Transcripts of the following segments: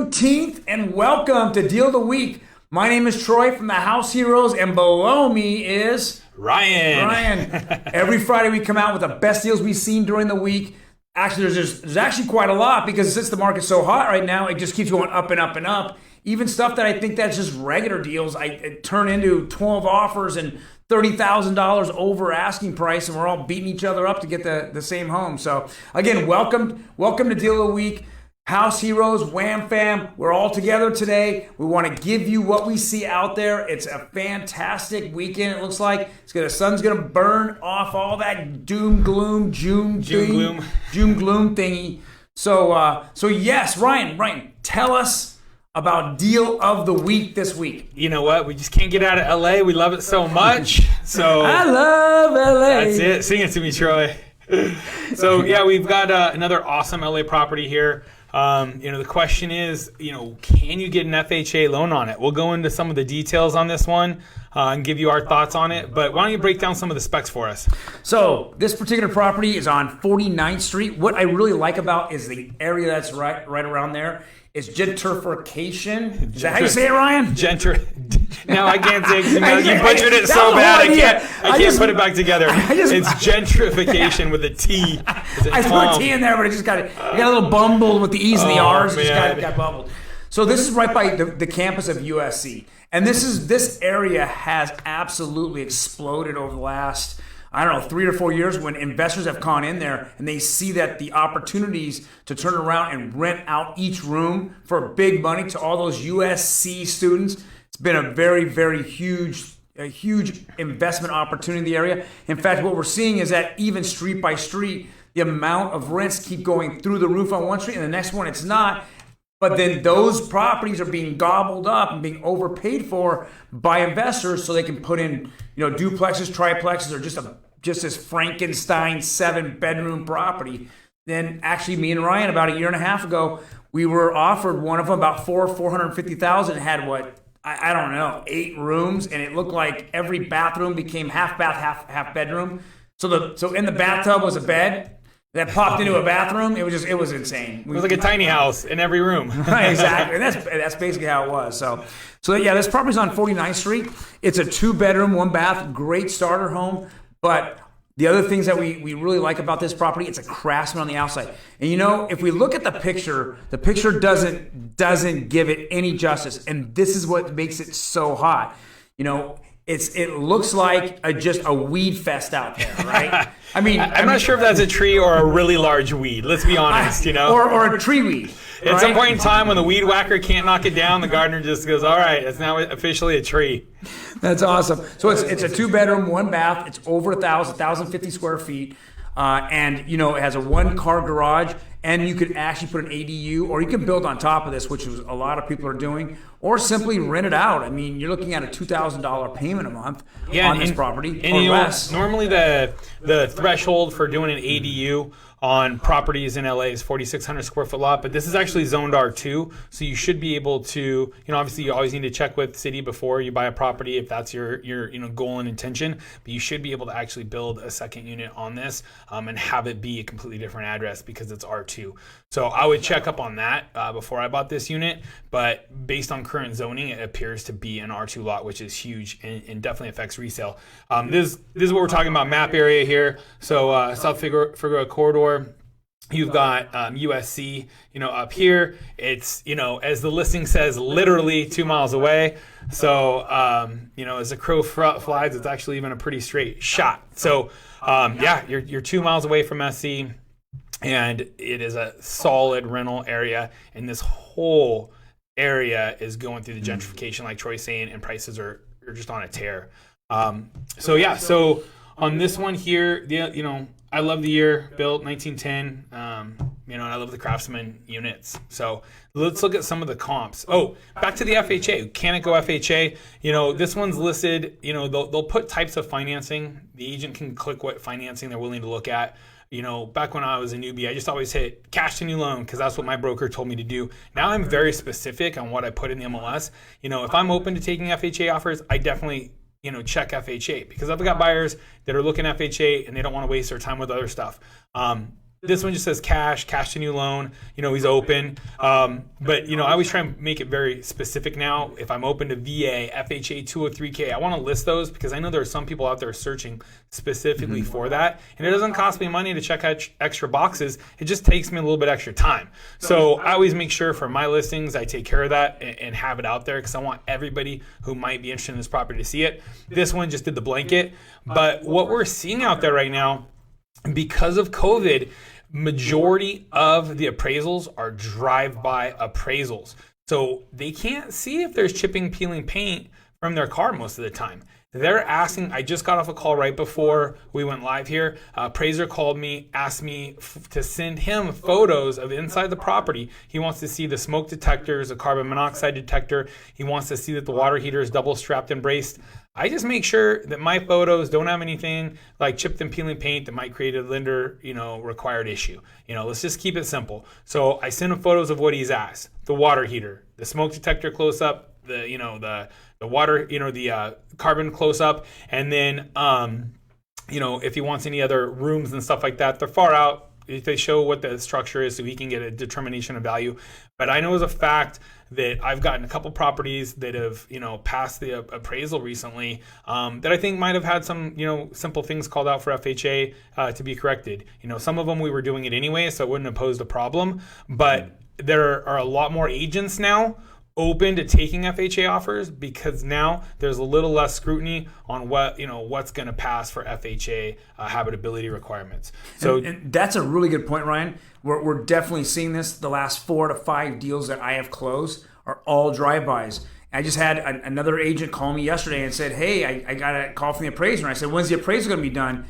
Juneteenth, and welcome to Deal of the Week. My name is Troy from the House Heroes, and below me is Ryan. Every Friday we come out with the best deals we've seen during the week. Actually, there's actually quite a lot because since the market's so hot right now, it just keeps going up and up and up. Even stuff that I think that's just regular deals, I turn into 12 offers and $30,000 over asking price, and we're all beating each other up to get the same home. So again, welcome to Deal of the Week. House Heroes, Wham Fam, we're all together today. We want to give you what we see out there. It's a fantastic weekend, it looks like. The sun's going to burn off all that doom, gloom, June gloom thingy. So yes, Ryan, tell us about Deal of the Week this week. You know what? We just can't get out of LA. We love it so much. So I love LA. That's it. Sing it to me, Troy. So yeah, we've got another awesome LA property here. The question is, can you get an FHA loan on it? We'll go into some of the details on this one and give you our thoughts on it. But why don't you break down some of the specs for us? So this particular property is on 49th Street. What I really like about is the area that's right around there. It's gentrification. Is that how you say it, Ryan? No, I can't say it. You butchered it so bad. I can't put it back together. It's gentrification with a T. I put a T in there, but it just got a little bumbled with the E's and the R's. It just got bumbled. So this is right by the campus of USC. And this area has absolutely exploded over the last 3 or 4 years when investors have gone in there and they see that the opportunities to turn around and rent out each room for big money to all those USC students. It's been a very, very huge investment opportunity in the area. In fact, what we're seeing is that even street by street, the amount of rents keep going through the roof on one street and the next one it's not. But then those properties are being gobbled up and being overpaid for by investors so they can put in, duplexes, triplexes, or just this Frankenstein 7-bedroom property. Then actually me and Ryan about a year and a half ago, we were offered one of them about $450,000. It had 8 rooms, and it looked like every bathroom became half bath, half bedroom. So in the bathtub was a bed that popped into a bathroom. It was insane. It was like a tiny house in every room. Right, exactly. And that's basically how it was. So yeah, this property's on 49th Street. It's a 2-bedroom, 1-bath, great starter home. But the other things that we really like about this property, it's a Craftsman on the outside. And if we look at the picture doesn't give it any justice. And this is what makes it so hot. It looks like just a weed fest out there, right? I'm not sure if that's a tree or a really large weed. Let's be honest, or a tree weed. At some point in time when the weed whacker can't knock it down, the gardener just goes, all right, it's now officially a tree. That's awesome. So it's a 2-bedroom, 1-bath. It's over 1,050 square feet. And it has a 1-car garage, and you could actually put an ADU, or you can build on top of this, which is a lot of people are doing, or simply rent it out. You're looking at a $2,000 payment a month on this property, or less. Normally the threshold for doing an ADU on properties in LA is 4,600 square foot lot, but this is actually zoned R2, so you should be able to, obviously you always need to check with city before you buy a property if that's your goal and intention, but you should be able to actually build a second unit on this and have it be a completely different address because it's R2. So I would check up on that before I bought this unit, but based on current zoning, it appears to be an R2 lot, which is huge and definitely affects resale. This is what we're talking about, map area here. So South Figueroa Corridor. You've got USC, up here. It's, as the listing says, literally 2 miles away. So, as the crow flies, it's actually even a pretty straight shot. So, you're 2 miles away from SC, and it is a solid rental area. And this whole area is going through the gentrification, like Troy's saying, and prices are just on a tear. So on this one here, I love the year, built 1910, and I love the Craftsman units. So let's look at some of the comps. Oh, back to the FHA. Can it go FHA? This one's listed, they'll put types of financing. The agent can click what financing they're willing to look at. Back when I was a newbie, I just always hit cash to new loan because that's what my broker told me to do. Now I'm very specific on what I put in the MLS. If I'm open to taking FHA offers, I definitely check FHA because I've got buyers that are looking FHA and they don't want to waste their time with other stuff. This one just says cash to new loan. He's open. But, I always try and make it very specific now. If I'm open to VA, FHA 203K, I want to list those because I know there are some people out there searching specifically for that. And it doesn't cost me money to check extra boxes. It just takes me a little bit extra time. So I always make sure for my listings, I take care of that and have it out there because I want everybody who might be interested in this property to see it. This one just did the blanket. But what we're seeing out there right now, because of COVID, majority of the appraisals are drive-by appraisals. So they can't see if there's chipping, peeling paint from their car most of the time. They're asking, I just got off a call right before we went live here. Appraiser called me, asked me to send him photos of inside the property. He wants to see the smoke detectors, a carbon monoxide detector. He wants to see that the water heater is double strapped and braced. I just make sure that my photos don't have anything like chipped and peeling paint that might create a lender, required issue. Let's just keep it simple. So I send him photos of what he's asked: the water heater, the smoke detector close up, the water, the carbon close up, and then if he wants any other rooms and stuff like that, they're far out. If they show what the structure is so he can get a determination of value. But I know as a fact that I've gotten a couple properties that have, passed the appraisal recently that I think might have had some, simple things called out for FHA to be corrected. Some of them we were doing it anyway, so it wouldn't have posed a problem. But there are a lot more agents now open to taking FHA offers because now there's a little less scrutiny on what's going to pass for FHA habitability requirements. So and that's a really good point, Ryan. We're definitely seeing this. The last 4 to 5 deals that I have closed are all drive-bys. I just had another agent call me yesterday and said, hey, I got a call from the appraiser. And I said, when's the appraisal going to be done?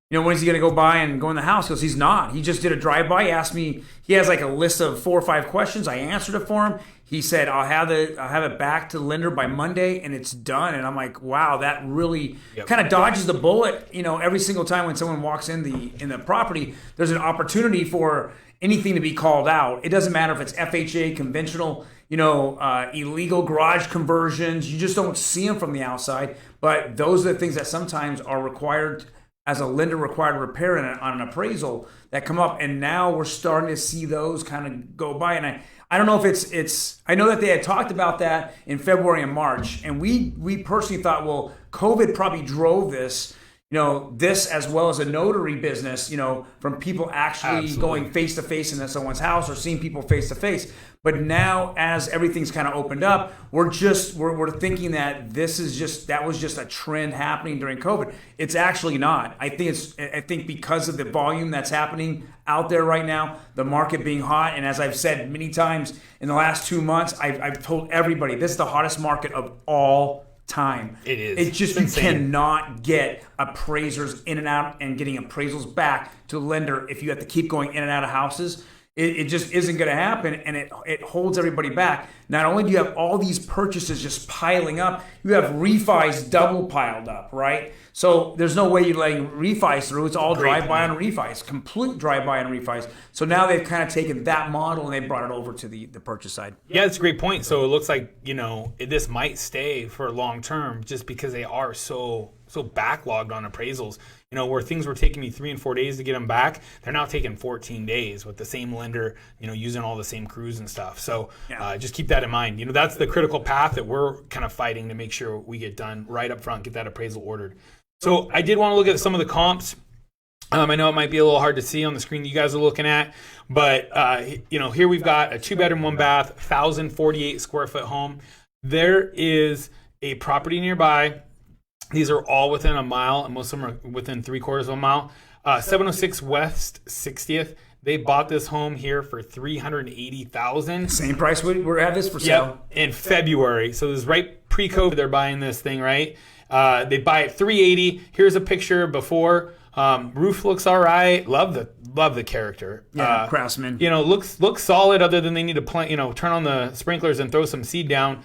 When's he going to go by and go in the house? He goes, he's not. He just did a drive-by. He asked me, he has like a list of 4 or 5 questions. I answered it for him. He said, I'll have it back to the lender by Monday, and it's done. And I'm like, wow, that really kind of dodges the bullet. Every single time when someone walks in the property, there's an opportunity for anything to be called out. It doesn't matter if it's FHA, conventional, illegal garage conversions. You just don't see them from the outside. But those are the things that sometimes are required as a lender required repair on an appraisal that come up. And now we're starting to see those kind of go by. And I don't know if it's I know that they had talked about that in February and March. And we personally thought, well, COVID probably drove this, this as well as a notary business, from people actually going face to face in someone's house or seeing people face to face. But now, as everything's kind of opened up, we're thinking that that was just a trend happening during COVID. It's actually not. I think because of the volume that's happening out there right now, the market being hot, and as I've said many times in the last 2 months, I've told everybody this is the hottest market of all time. It is. It's just you cannot get appraisers in and out and getting appraisals back to the lender if you have to keep going in and out of houses. It just isn't going to happen, and it holds everybody back. Not only do you have all these purchases just piling up, you have refis double piled up, right? So there's no way you're letting refis through. It's all drive-by and refis, complete drive-by and refis. So now they've kind of taken that model and they brought it over to the purchase side. Yeah, that's a great point. So it looks like, this might stay for long term just because they are so backlogged on appraisals. Where things were taking me 3 and 4 days to get them back, they're now taking 14 days with the same lender, using all the same crews and stuff. So just keep that in mind. That's the critical path that we're kind of fighting to make sure we get done right up front, get that appraisal ordered. So I did want to look at some of the comps. I know it might be a little hard to see on the screen that you guys are looking at, but here we've got a 2-bedroom, 1-bath, 1,048 square foot home. There is a property nearby. These are all within a mile, and most of them are within 3/4 of a mile. 706 West 60th. They bought this home here for $380,000. Same price we're at this for sale. Yep, in February. So this is right pre-COVID. They're buying this thing, right? They buy it $380,000. Here's a picture before. Roof looks all right. Love the character. Yeah, craftsman. Looks solid. Other than they need to plant, turn on the sprinklers and throw some seed down.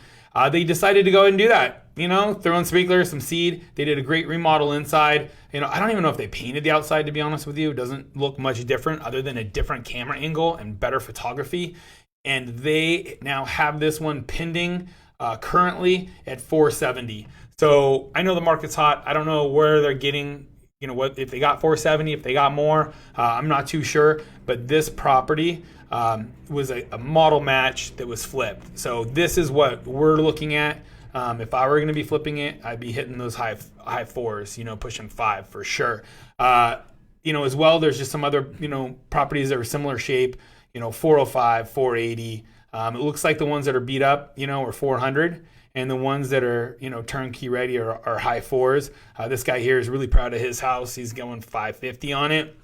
They decided to go ahead and do that. Throw in sprinklers, some seed. They did a great remodel inside. I don't even know if they painted the outside, to be honest with you. It doesn't look much different other than a different camera angle and better photography. And they now have this one pending currently at $470,000. So I know the market's hot. I don't know where they're getting what if they got 470, if they got more, I'm not too sure. But this property was a model match that was flipped. So this is what we're looking at. If I were going to be flipping it, I'd be hitting those high fours, pushing 5 for sure. As well, there's just some other, properties that are similar shape, 405, 480. It looks like the ones that are beat up, are 400. And the ones that are, turnkey ready are high 4s. This guy here is really proud of his house. He's going 550 on it.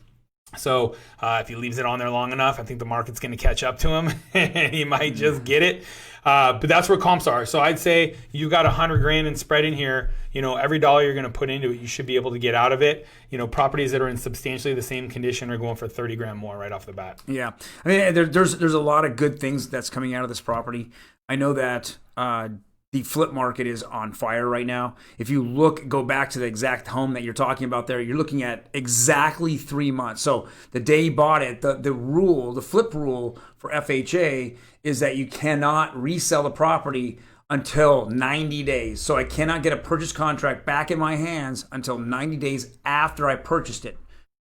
So if he leaves it on there long enough, I think the market's going to catch up to him and he might just get it. But that's where comps are. So I'd say you got $100,000 in spread in here. Every dollar you're going to put into it, you should be able to get out of it. Properties that are in substantially the same condition are going for $30,000 more right off the bat. Yeah, I mean, there's a lot of good things that's coming out of this property. I know that the flip market is on fire right now. If you go back to the exact home that you're talking about there, you're looking at exactly 3 months. So the day you bought it, the flip rule for FHA is that you cannot resell the property until 90 days. So I cannot get a purchase contract back in my hands until 90 days after I purchased it.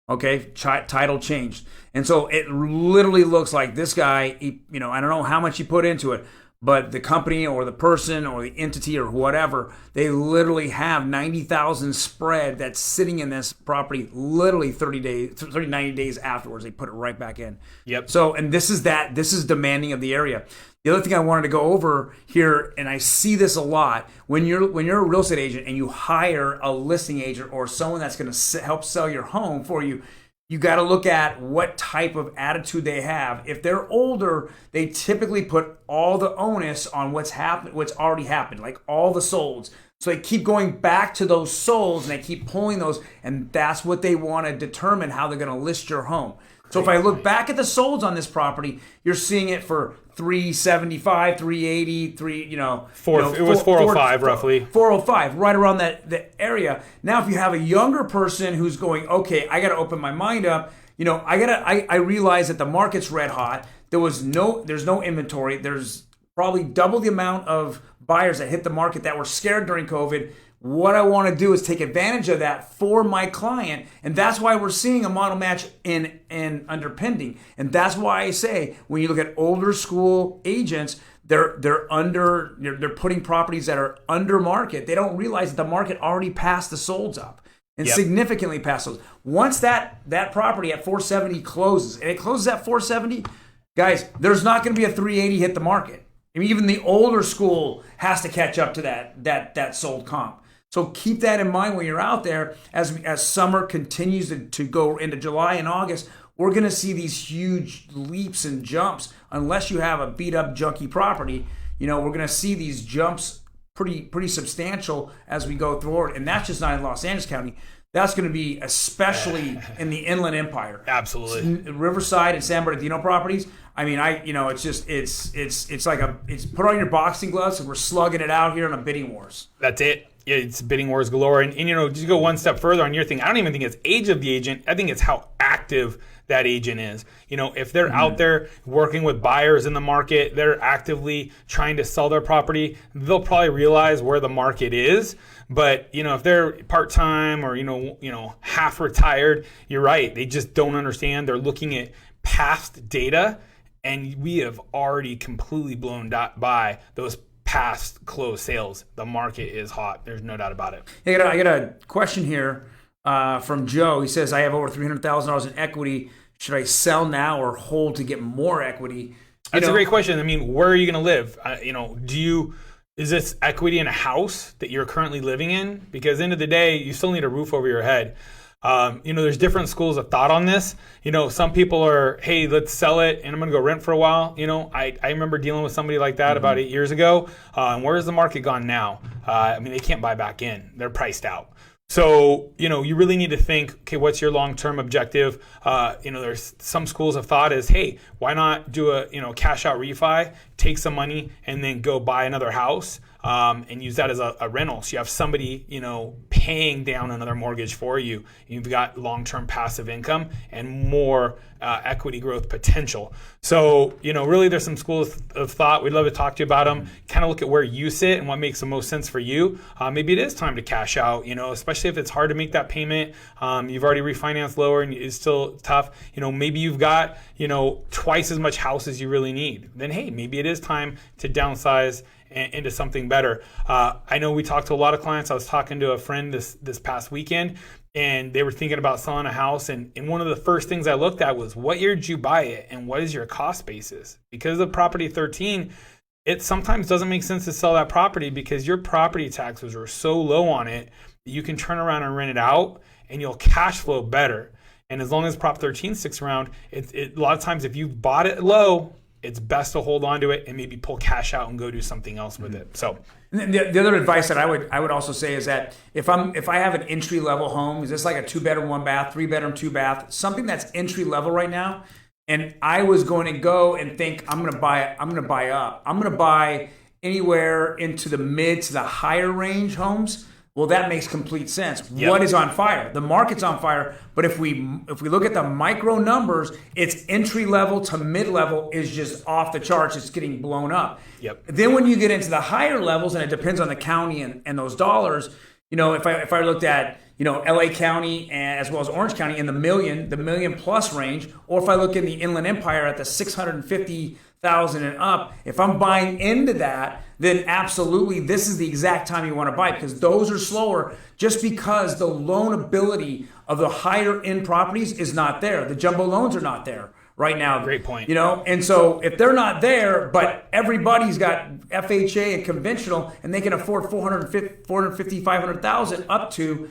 Okay, title changed. And so it literally looks like this guy, I don't know how much he put into it, but the company or the person or the entity or whatever, they literally have 90,000 spread that's sitting in this property literally 90 days afterwards. They put it right back in. Yep. So, and this is demanding of the area. The other thing I wanted to go over here, and I see this a lot, when you're a real estate agent and you hire a listing agent or someone that's going to help sell your home for you, you got to look at what type of attitude they have. If they're older, they typically put all the onus on what's already happened, like all the solds. So they keep going back to those solds and they keep pulling those, and that's what they want to determine how they're going to list your home. So if I look back at the solds on this property, you're seeing it for 375, 380, it was 405 roughly. 405, right around the area. Now, if you have a younger person who's going, okay, I got to open my mind up. I realize that the market's red hot. There's no inventory. There's probably double the amount of buyers that hit the market that were scared during COVID. What I want to do is take advantage of that for my client, and that's why we're seeing a model match in under pending. And that's why I say when you look at older school agents, they're putting properties that are under market. They don't realize that the market already passed the solds up and significantly past those. Once that property at 470 closes, and it closes at 470, guys, there's not going to be a 380 hit the market. I mean, even the older school has to catch up to that sold comp. So keep that in mind when you're out there. As summer continues to go into July and August, we're going to see these huge leaps and jumps. Unless you have a beat up junky property, we're going to see these jumps pretty substantial as we go forward. And that's just not in Los Angeles County. That's going to be especially in the Inland Empire. Absolutely. Riverside and San Bernardino properties. I mean, it's like it's put on your boxing gloves and we're slugging it out here on a bidding wars. That's it. Yeah, it's bidding wars galore. And just go one step further on your thing. I don't even think it's age of the agent. I think it's how active that agent is. If they're out there working with buyers in the market, they're actively trying to sell their property, they'll probably realize where the market is. But, if they're part-time or, half retired, you're right. They just don't understand. They're looking at past data, and we have already completely blown by those past closed sales. The market is hot. There's no doubt about it. I got a question here from Joe. He says, I have over $300,000 in equity. Should I sell now or hold to get more equity? That's a great question. I mean, where are you going to live? Is this equity in a house that you're currently living in? Because at the end of the day, you still need a roof over your head. There's different schools of thought on this. Some people are, hey, let's sell it and I'm going to go rent for a while. I remember dealing with somebody like that about 8 years ago. And where has the market gone now? They can't buy back in. They're priced out. So, you really need to think, okay, what's your long-term objective? There's some schools of thought is, hey, why not do a, cash out refi, take some money and then go buy another house? and use that as a rental. So you have somebody, paying down another mortgage for you. You've got long-term passive income and more equity growth potential. So, really there's some schools of thought. We'd love to talk to you about them. Kind of look at where you sit and what makes the most sense for you. Maybe it is time to cash out, especially if it's hard to make that payment. You've already refinanced lower and it's still tough. Maybe you've got, twice as much house as you really need. Then, hey, maybe it is time to downsize into something better. I know we talked to a lot of clients. I was talking to a friend this past weekend, and they were thinking about selling a house. And one of the first things I looked at was, what year did you buy it, and what is your cost basis? Because of Property 13, it sometimes doesn't make sense to sell that property because your property taxes are so low on it that you can turn around and rent it out, and you'll cash flow better. And as long as Prop 13 sticks around, a lot of times if you bought it low, it's best to hold on to it and maybe pull cash out and go do something else with it. So the other advice that I would also say is that if I have an entry level home, is this like a 2-bedroom, 1-bath, 3-bedroom, 2-bath, something that's entry level right now, and I was going to go and think I'm going to buy up. I'm going to buy anywhere into the mid to the higher range homes. Well, that makes complete sense. Yep. What is on fire? The market's on fire. But if we look at the micro numbers, it's entry level to mid level is just off the charts. It's getting blown up. Yep. Then when you get into the higher levels, and it depends on the county and those dollars. If I looked at LA County and as well as Orange County in the million plus range, or if I look in the Inland Empire at the 650,000 and up, if I'm buying into that, then absolutely this is the exact time you want to buy, because those are slower just because the loan ability of the higher end properties is not there. The jumbo loans are not there right now. Great point. And so if they're not there, but everybody's got FHA and conventional and they can afford 450, 500,000 up to,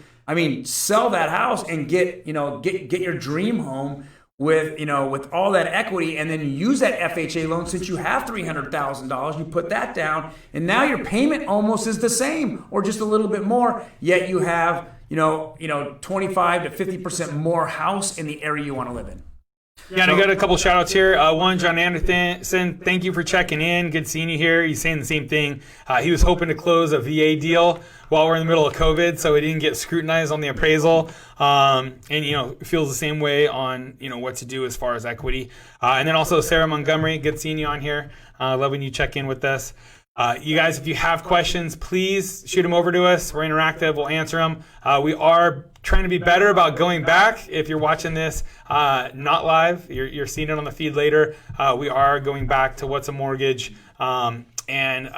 sell that house and get your dream home with all that equity, and then you use that FHA loan. Since you have $300,000, you put that down, and now your payment almost is the same or just a little bit more, yet you have 25 to 50% more house in the area you want to live in. Yeah, and I got a couple shout outs here. One, John Anderson, thank you for checking in. Good seeing you here. He's saying the same thing. He was hoping to close a VA deal while we're in the middle of COVID, so he didn't get scrutinized on the appraisal. And feels the same way on what to do as far as equity. And then also Sarah Montgomery, good seeing you on here. Love when you check in with us. You guys, if you have questions, please shoot them over to us. We're interactive. We'll answer them. We are trying to be better about going back. If you're watching this not live, you're seeing it on the feed later. We are going back to what's a mortgage and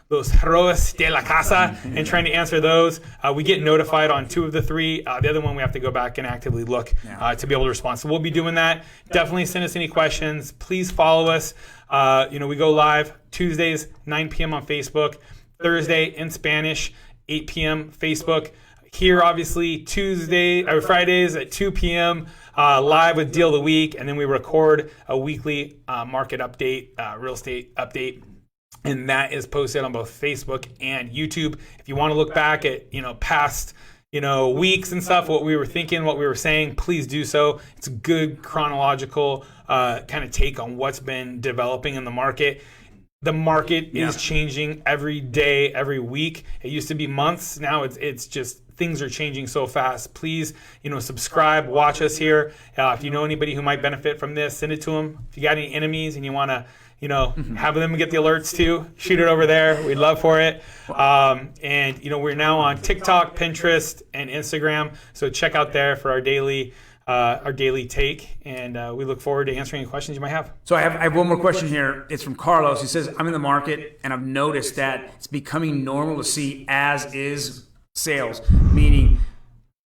los Roes de la Casa and trying to answer those. We get notified on 2 of the 3. The other one we have to go back and actively look to be able to respond. So we'll be doing that. Definitely send us any questions. Please follow us. We go live Tuesdays, 9 p.m. on Facebook, Thursday in Spanish, 8 p.m. Facebook. Here, obviously, Fridays at 2 p.m. Live with Deal of the Week, and then we record a weekly market update, real estate update, and that is posted on both Facebook and YouTube. If you want to look back at past weeks and stuff, what we were thinking, what we were saying, please do so. It's a good chronological kind of take on what's been developing in the market. The market is changing every day, every week. It used to be months. Now it's just things are changing so fast. Please, subscribe, watch us here. If you know anybody who might benefit from this, send it to them. If you got any enemies and you want to, have them get the alerts too, shoot it over there. We'd love for it. And we're now on TikTok, Pinterest, and Instagram. So check out there for our daily take, and we look forward to answering any questions you might have. So I have one more question here. It's from Carlos. He says, I'm in the market, and I've noticed that it's becoming normal to see as-is sales, meaning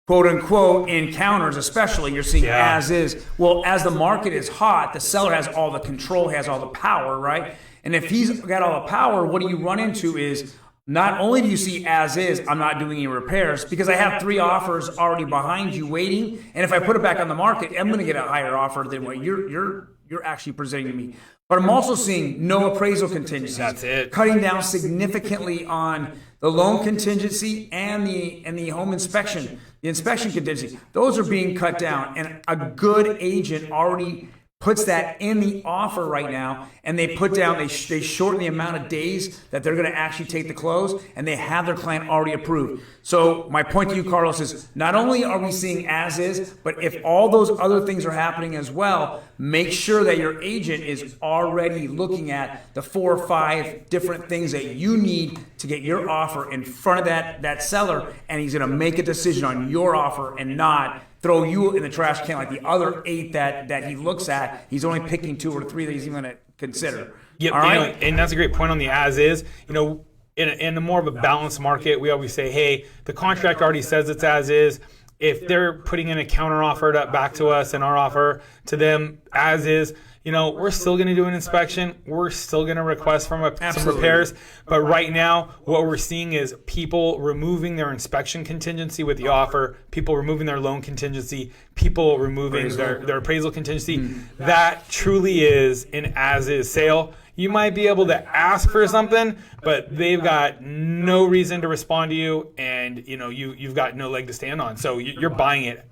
quote-unquote encounters, especially, you're seeing as-is. Well, as the market is hot, the seller has all the control, has all the power, right? And if he's got all the power, what do you run into is, not only do you see as is, I'm not doing any repairs because I have 3 offers already behind you waiting, and if I put it back on the market, I'm going to get a higher offer than what you're actually presenting to me. But I'm also seeing no appraisal contingencies. That's it. Cutting down significantly on the loan contingency and the home inspection, the inspection contingency. Those are being cut down, and a good agent already puts that in the offer right now, and they put down, they shorten the amount of days that they're going to actually take the close, and they have their client already approved. So my point to you, Carlos, is not only are we seeing as is, but if all those other things are happening as well, make sure that your agent is already looking at the 4 or 5 different things that you need to get your offer in front of that seller, and he's going to make a decision on your offer and not throw you in the trash can like the other 8 that he looks at. He's only picking 2 or 3 that he's even going to consider. Yep, all right? And that's a great point on the as is. In a more of a balanced market, we always say, hey, the contract already says it's as is. If they're putting in a counter offer back to us and our offer to them as is, we're still going to do an inspection. We're still going to request some repairs. But right now, what we're seeing is people removing their inspection contingency with the offer, people removing their loan contingency, people removing their appraisal contingency. That truly is an as-is sale. You might be able to ask for something, but they've got no reason to respond to you, and you've got no leg to stand on. So you're buying it,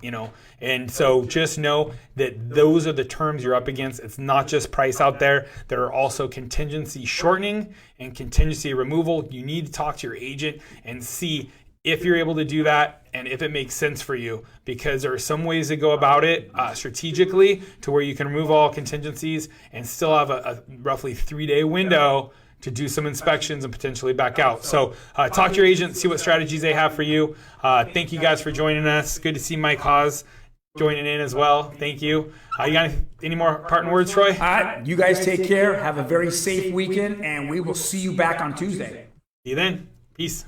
and so just know that those are the terms you're up against. It's not just price out there. There are also contingency shortening and contingency removal. You need to talk to your agent and see if you're able to do that and if it makes sense for you, because there are some ways to go about it strategically to where you can remove all contingencies and still have a roughly 3-day window to do some inspections and potentially back out. So talk to your agent, see what strategies they have for you. Thank you guys for joining us. Good to see Mike Haas joining in as well. Thank you. You got any more parting words, Troy? All right, you guys take care. Have a very safe weekend, and we will see you back on Tuesday. See you then. Peace.